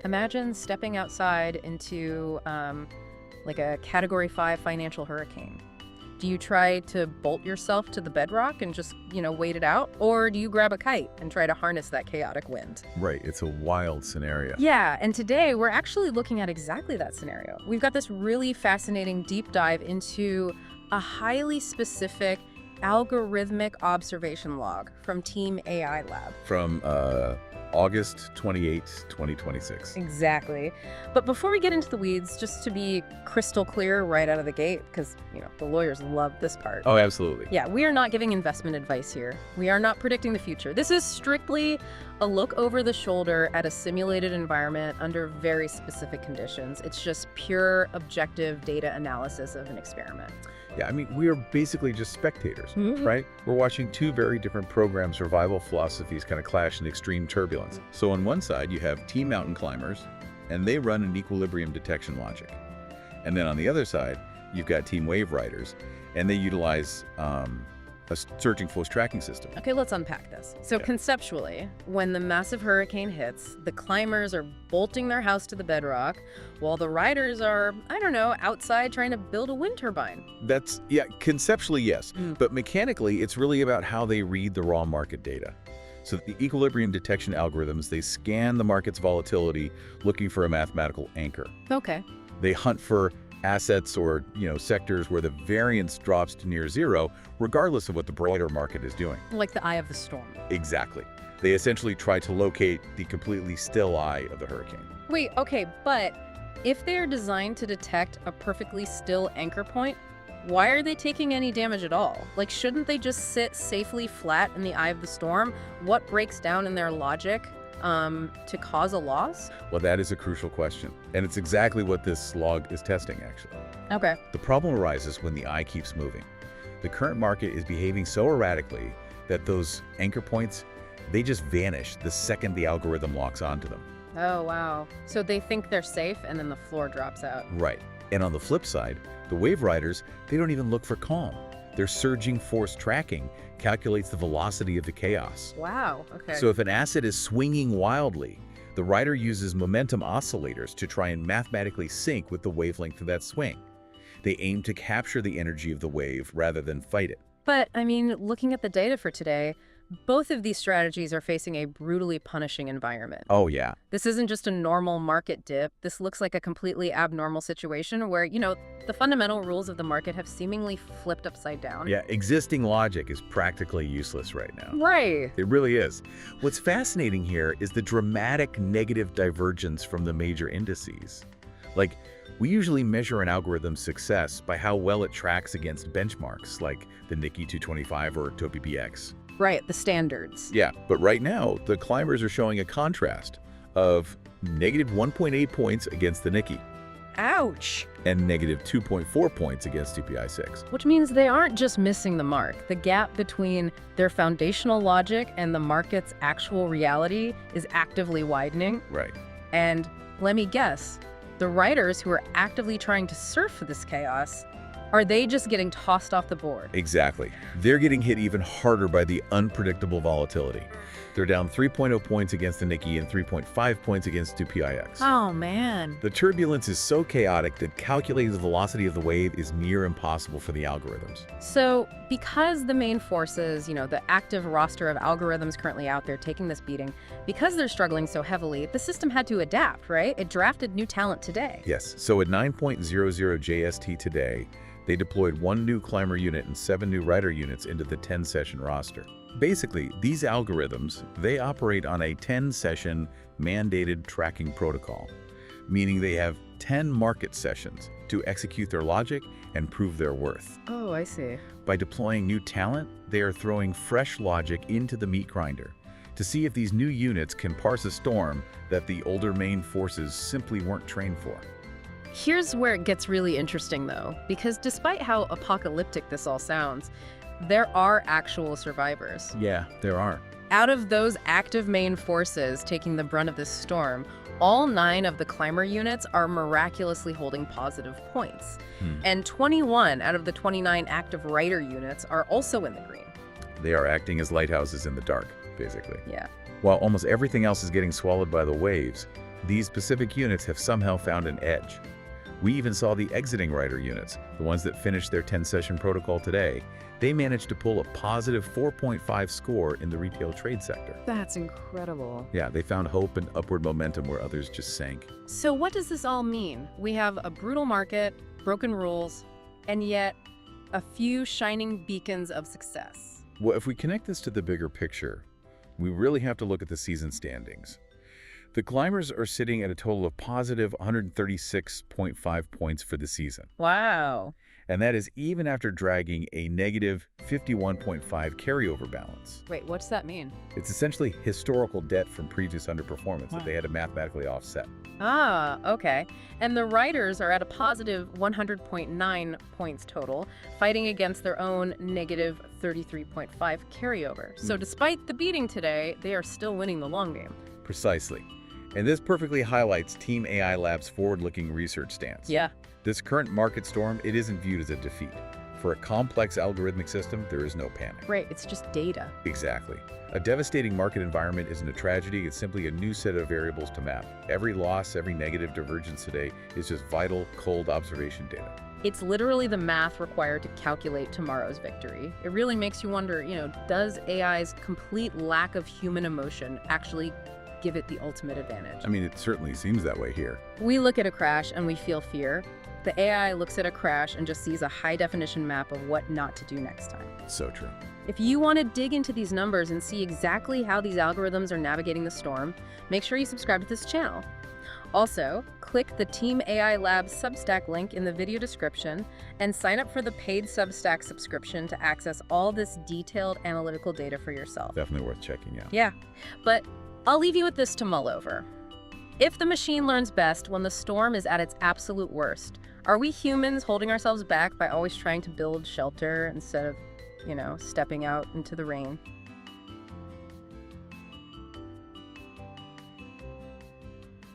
Imagine stepping outside into like a Category 5 financial hurricane. Do you try to bolt yourself to the bedrock and just, wait it out? Or do you grab a kite and try to harness that chaotic wind? Right, it's a wild scenario. Yeah, and today we're actually looking at exactly that scenario. We've got this really fascinating deep dive into a highly specific algorithmic observation log from Team AI Lab. From August 28, 2026. Exactly. But before we get into the weeds, just to be crystal clear right out of the gate, because, the lawyers love this part. Oh, absolutely. Yeah, we are not giving investment advice here. We are not predicting the future. This is strictly a look over the shoulder at a simulated environment under very specific conditions. It's just pure objective data analysis of an experiment. Yeah, I mean, we are basically just spectators, right? We're watching two very different program survival philosophies kind of clash in extreme turbulence. So on one side, you have Team Mountain Climbers, and they run an equilibrium detection logic. And then on the other side, you've got Team Wave Riders, and they utilize a surging force tracking system. Okay, let's unpack this. So conceptually, when the massive hurricane hits, the climbers are bolting their house to the bedrock, while the riders are, outside trying to build a wind turbine. Conceptually, yes. But mechanically, it's really about how they read the raw market data. So the equilibrium detection algorithms, they scan the market's volatility looking for a mathematical anchor. Okay. They hunt for assets or sectors where the variance drops to near zero, regardless of what the broader market is doing. Like the eye of the storm. Exactly. They essentially try to locate the completely still eye of the hurricane. Wait, okay, but if they're designed to detect a perfectly still anchor point, why are they taking any damage at all? Like, shouldn't they just sit safely flat in the eye of the storm? What breaks down in their logic to cause a loss? Well, that is a crucial question. And it's exactly what this log is testing, actually. Okay. The problem arises when the eye keeps moving. The current market is behaving so erratically that those anchor points, they just vanish the second the algorithm locks onto them. Oh, wow. So they think they're safe and then the floor drops out. Right. And on the flip side, the Wave Riders, they don't even look for calm. Their surging force tracking calculates the velocity of the chaos. Wow, okay. So if an asset is swinging wildly, the rider uses momentum oscillators to try and mathematically sync with the wavelength of that swing. They aim to capture the energy of the wave rather than fight it. But, looking at the data for today, both of these strategies are facing a brutally punishing environment. Oh, yeah. This isn't just a normal market dip. This looks like a completely abnormal situation where, the fundamental rules of the market have seemingly flipped upside down. Yeah, existing logic is practically useless right now. Right. It really is. What's fascinating here is the dramatic negative divergence from the major indices. Like, we usually measure an algorithm's success by how well it tracks against benchmarks like the Nikkei 225 or TOPIX. Right, the standards. Yeah, but right now, the climbers are showing a contrast of negative 1.8 points against the Nikkei Ouch! and negative 2.4 points against TPI6. Which means they aren't just missing the mark. The gap between their foundational logic and the market's actual reality is actively widening. Right. And let me guess, the writers who are actively trying to surf this chaos, are they just getting tossed off the board? Exactly. They're getting hit even harder by the unpredictable volatility. They're down 3.0 points against the Nikkei and 3.5 points against TPIX. Oh, man. The turbulence is so chaotic that calculating the velocity of the wave is near impossible for the algorithms. So because the main forces, the active roster of algorithms currently out there taking this beating, because they're struggling so heavily, the system had to adapt, right? It drafted new talent today. Yes. So at 9.00 JST today, they deployed 1 new climber unit and 7 new rider units into the 10-session roster. Basically, these algorithms, they operate on a 10-session mandated tracking protocol, meaning they have 10 market sessions to execute their logic and prove their worth. Oh, I see. By deploying new talent, they are throwing fresh logic into the meat grinder to see if these new units can parse a storm that the older main forces simply weren't trained for. Here's where it gets really interesting, though, because despite how apocalyptic this all sounds, there are actual survivors. Yeah, there are. Out of those active main forces taking the brunt of this storm, all 9 of the climber units are miraculously holding positive points. And 21 out of the 29 active rider units are also in the green. They are acting as lighthouses in the dark, basically. Yeah. While almost everything else is getting swallowed by the waves, These specific units have somehow found an edge. We even saw the exiting rider units, the ones that finished their 10-session protocol today. They managed to pull a positive 4.5 score in the retail trade sector. That's incredible. Yeah, they found hope and upward momentum where others just sank. So what does this all mean? We have a brutal market, broken rules, and yet a few shining beacons of success. Well, if we connect this to the bigger picture, we really have to look at the season standings. The climbers are sitting at a total of positive 136.5 points for the season. Wow. And that is even after dragging a negative 51.5 carryover balance. Wait, what's that mean? It's essentially historical debt from previous underperformance that they had to mathematically offset. Ah, okay. And the riders are at a positive 100.9 points total, fighting against their own negative 33.5 carryover. So despite the beating today, they are still winning the long game. Precisely. And this perfectly highlights Team AI Lab's forward-looking research stance. Yeah. This current market storm, it isn't viewed as a defeat. For a complex algorithmic system, there is no panic. Right, it's just data. Exactly. A devastating market environment isn't a tragedy, it's simply a new set of variables to map. Every loss, every negative divergence today is just vital, cold observation data. It's literally the math required to calculate tomorrow's victory. It really makes you wonder, does AI's complete lack of human emotion actually give it the ultimate advantage? I mean, it certainly seems that way here. We look at a crash and we feel fear. The AI looks at a crash and just sees a high-definition map of what not to do next time. So true. If you want to dig into these numbers and see exactly how these algorithms are navigating the storm, make sure you subscribe to this channel. Also, click the Team AI Labs Substack link in the video description and sign up for the paid Substack subscription to access all this detailed analytical data for yourself. Definitely worth checking out. Yeah, but I'll leave you with this to mull over. If the machine learns best when the storm is at its absolute worst, are we humans holding ourselves back by always trying to build shelter instead of, stepping out into the rain?